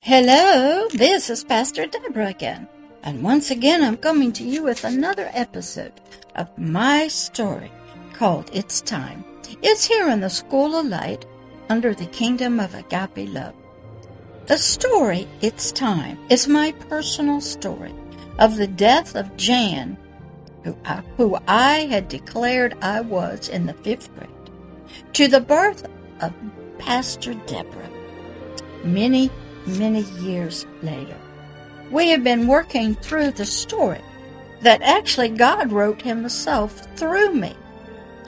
Hello, this is Pastor Deborah again, and once again I'm coming to you with another episode of my story called It's Time. It's here in the School of Light under the Kingdom of Agape Love. The story, It's Time, is my personal story of the death of Jan, who I had declared I was in the 5th grade, to the birth of Pastor Deborah, many years later. We have been working through the story that actually God wrote himself through me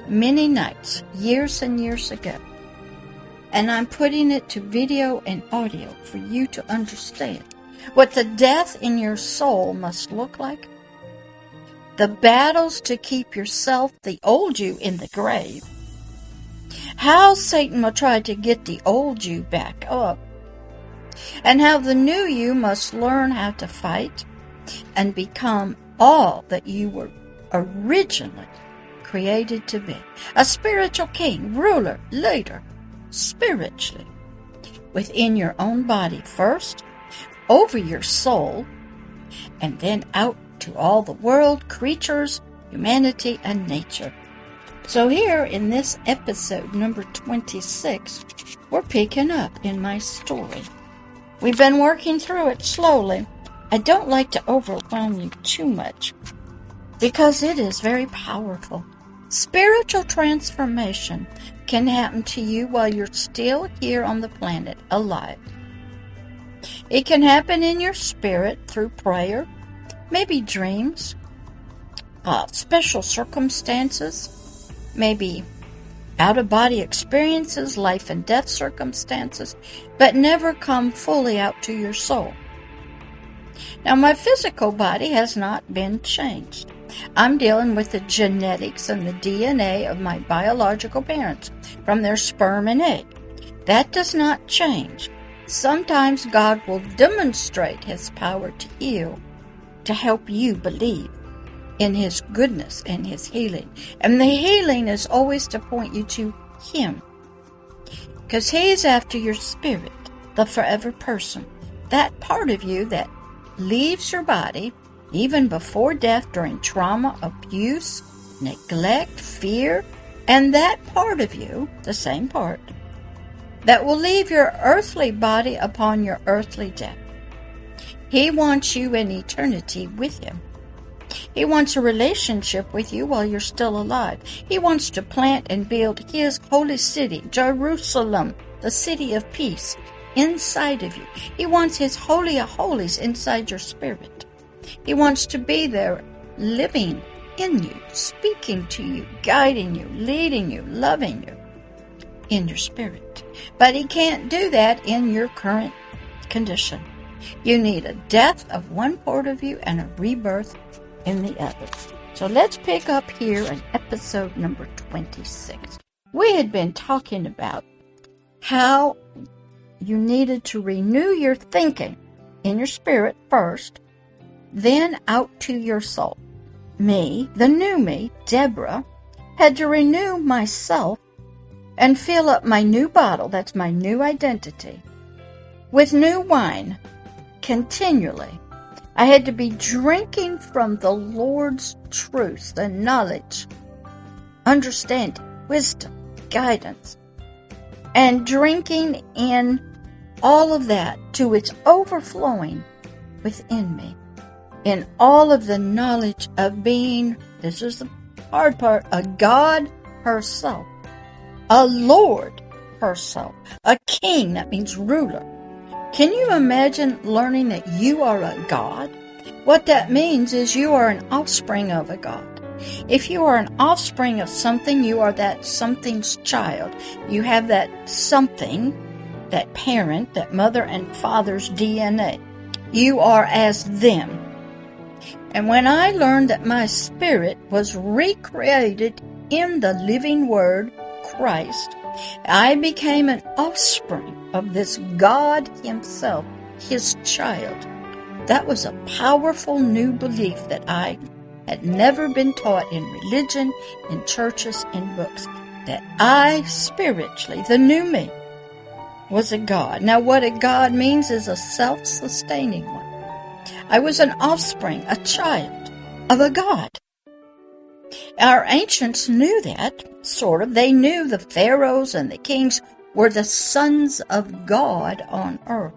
many nights, years and years ago. And I'm putting it to video and audio for you to understand what the death in your soul must look like, the battles to keep yourself, the old you, in the grave, how Satan will try to get the old you back up, and how the new you must learn how to fight and become all that you were originally created to be. A spiritual king, ruler, leader, spiritually, within your own body first, over your soul, and then out to all the world, creatures, humanity, and nature. So here in this episode, number 26, we're picking up in my story. We've been working through it slowly. I don't like to overwhelm you too much because it is very powerful. Spiritual transformation can happen to you while you're still here on the planet, alive. It can happen in your spirit through prayer, maybe dreams, special circumstances, maybe out-of-body experiences, life and death circumstances, but never come fully out to your soul. Now, my physical body has not been changed. I'm dealing with the genetics and the DNA of my biological parents from their sperm and egg. That does not change. Sometimes God will demonstrate his power to you to help you believe in his goodness and his healing. And the healing is always to point you to him, because he's after your spirit, the forever person, that part of you that leaves your body even before death, during trauma, abuse, neglect, fear, and that part of you, the same part, that will leave your earthly body upon your earthly death. He wants you in eternity with him. He wants a relationship with you while you're still alive. He wants to plant and build his holy city, Jerusalem, the city of peace, inside of you. He wants his holy of holies inside your spirit. He wants to be there, living in you, speaking to you, guiding you, leading you, loving you in your spirit. But he can't do that in your current condition. You need a death of one part of you and a rebirth in the other. So let's pick up here in episode number 26. We had been talking about how you needed to renew your thinking in your spirit first, then out to your soul. Me, the new me, Deborah, had to renew myself and fill up my new bottle, that's my new identity, with new wine continually. I had to be drinking from the Lord's truth, the knowledge, understanding, wisdom, guidance, and drinking in all of that to its overflowing within me, in all of the knowledge of being, this is the hard part, a God herself, a Lord herself, a king, that means ruler. Can you imagine learning that you are a God? What that means is you are an offspring of a God. If you are an offspring of something, you are that something's child. You have that something, that parent, that mother and father's DNA. You are as them. And when I learned that my spirit was recreated in the living Word, Christ, I became an offspring of this God himself, his child. That was a powerful new belief that I had never been taught in religion, in churches, in books, that I spiritually, the new me, was a god. Now, what a god means is a self-sustaining one. I was an offspring, a child of a god. Our ancients knew that, sort of. They knew the pharaohs and the kings were the sons of God on earth.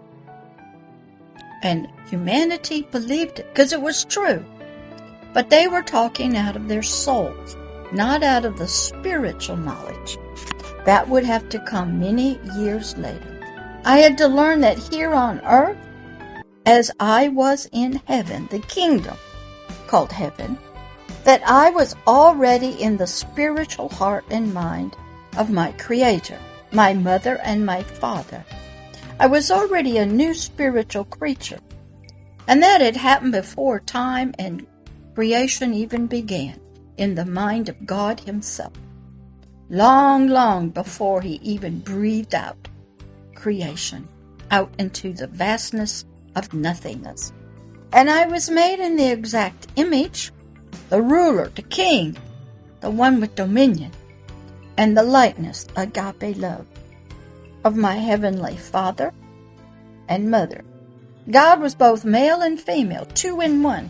And humanity believed it because it was true. But they were talking out of their souls, not out of the spiritual knowledge. That would have to come many years later. I had to learn that here on earth, as I was in heaven, the kingdom called heaven, that I was already in the spiritual heart and mind of my Creator, my mother and my father. I was already a new spiritual creature, and that had happened before time and creation even began, in the mind of God Himself, long, long before He even breathed out creation, out into the vastness of nothingness. And I was made in the exact image, the ruler, the king, the one with dominion, and the likeness, agape love, of my heavenly Father and Mother. God was both male and female, two in one,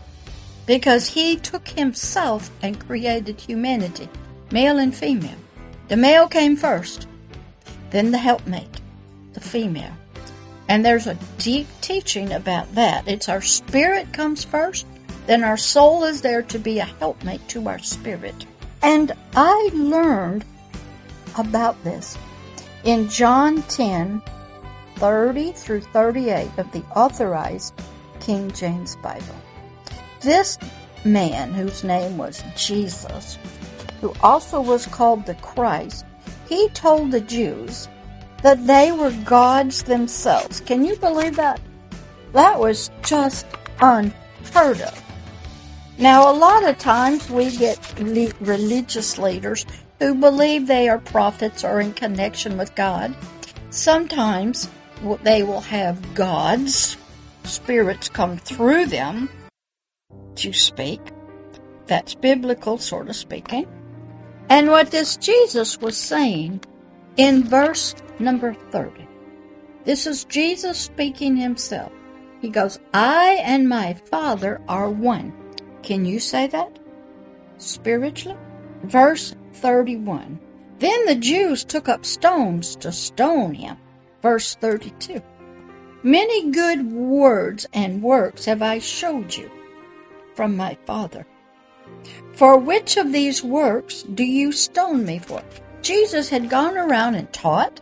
because He took Himself and created humanity, male and female. The male came first, then the helpmate, the female. And there's a deep teaching about that. It's our spirit comes first, then our soul is there to be a helpmate to our spirit. And I learned about this in John 10:30 through 38 of the Authorized King James Bible. This man, whose name was Jesus, who also was called the Christ, he told the Jews that they were gods themselves. Can you believe that? That was just unheard of. Now, a lot of times we get religious leaders who believe they are prophets or in connection with God. Sometimes they will have gods, spirits come through them to speak. That's biblical, sort of speaking. And what this Jesus was saying in verse number 30, this is Jesus speaking Himself. He goes, I and my Father are one. Can you say that spiritually? Verse 31. Then the Jews took up stones to stone Him. Verse 32. Many good words and works have I showed you from my Father. For which of these works do you stone me for? Jesus had gone around and taught.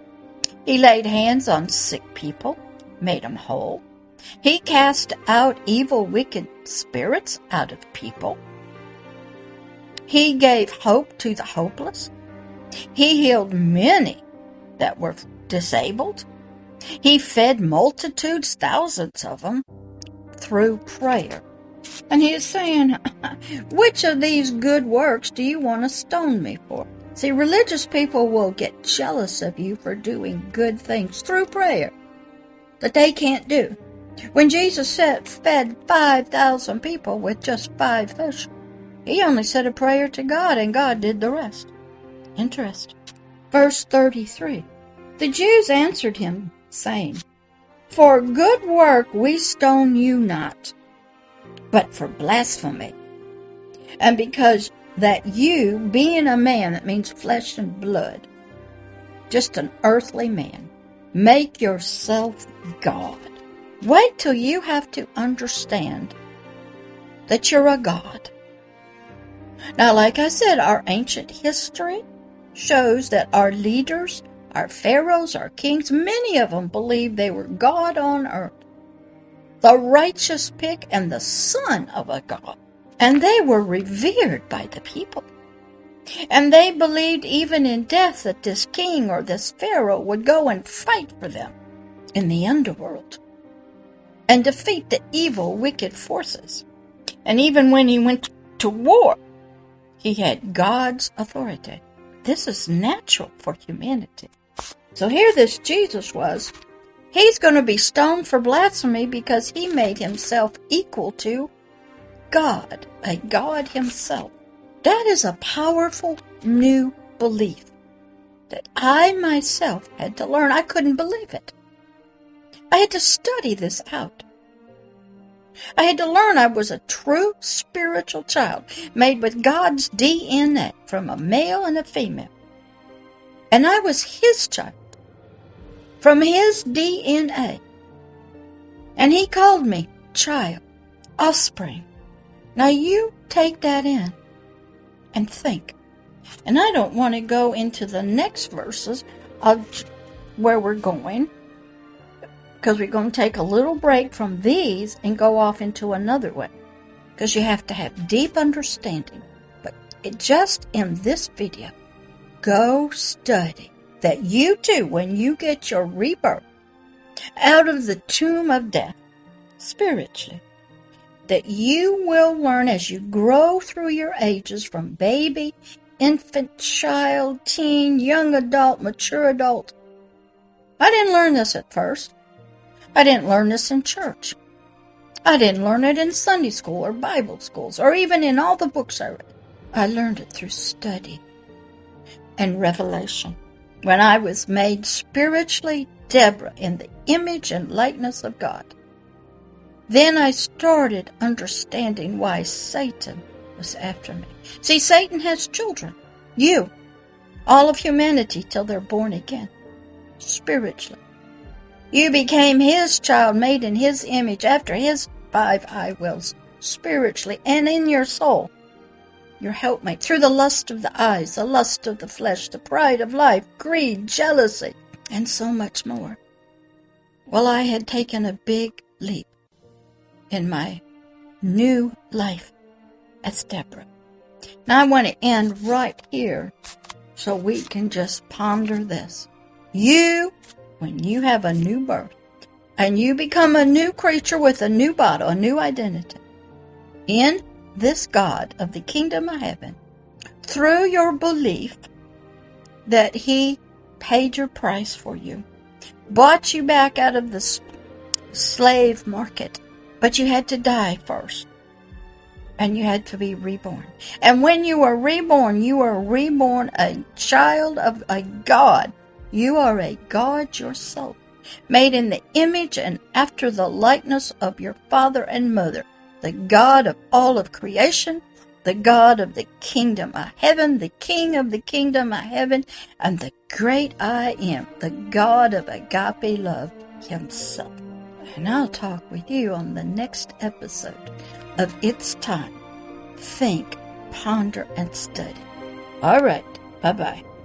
He laid hands on sick people, made them whole. He cast out evil, wicked spirits out of people. He gave hope to the hopeless. He healed many that were disabled. He fed multitudes, thousands of them, through prayer. And He is saying, which of these good works do you want to stone me for? See, religious people will get jealous of you for doing good things through prayer that they can't do. When Jesus fed 5,000 people with just 5 fish, He only said a prayer to God, and God did the rest. Interesting. Verse 33. The Jews answered Him, saying, For good work we stone you not, but for blasphemy. And because that you, being a man, that means flesh and blood, just an earthly man, make yourself God. Wait till you have to understand that you're a god. Now, like I said, our ancient history shows that our leaders, our pharaohs, our kings, many of them believed they were God on earth, the righteous pick and the son of a god. And they were revered by the people. And they believed even in death that this king or this pharaoh would go and fight for them in the underworld and defeat the evil, wicked forces. And even when he went to war, he had God's authority. This is natural for humanity. So here this Jesus was. He's going to be stoned for blasphemy because he made himself equal to God, a God Himself. That is a powerful new belief. that I myself had to learn. I couldn't believe it. I had to study this out. I had to learn I was a true spiritual child, made with God's DNA from a male and a female. And I was His child, from His DNA. And He called me child, offspring. Now you take that in and think. And I don't want to go into the next verses of where we're going, because we're going to take a little break from these and go off into another way, because you have to have deep understanding. But just in this video, go study that you too, when you get your rebirth out of the tomb of death, spiritually, that you will learn as you grow through your ages from baby, infant, child, teen, young adult, mature adult. I didn't learn this at first. I didn't learn this in church. I didn't learn it in Sunday school or Bible schools or even in all the books I read. I learned it through study and revelation. When I was made spiritually Deborah in the image and likeness of God, then I started understanding why Satan was after me. See, Satan has children. You. All of humanity till they're born again. Spiritually. You became His child, made in His image, after His 5 I wills, spiritually and in your soul. Your helpmate, through the lust of the eyes, the lust of the flesh, the pride of life, greed, jealousy, and so much more. Well, I had taken a big leap in my new life as Deborah. Now I want to end right here so we can just ponder this. You, when you have a new birth, and you become a new creature with a new body, a new identity, in this God of the kingdom of heaven, through your belief that He paid your price for you, bought you back out of the slave market, but you had to die first, and you had to be reborn. And when you are reborn a child of a God. You are a God yourself, made in the image and after the likeness of your father and mother, the God of all of creation, the God of the kingdom of heaven, the King of the kingdom of heaven, and the great I Am, the God of agape love Himself. And I'll talk with you on the next episode of It's Time. Think, ponder, and study. All right. Bye-bye.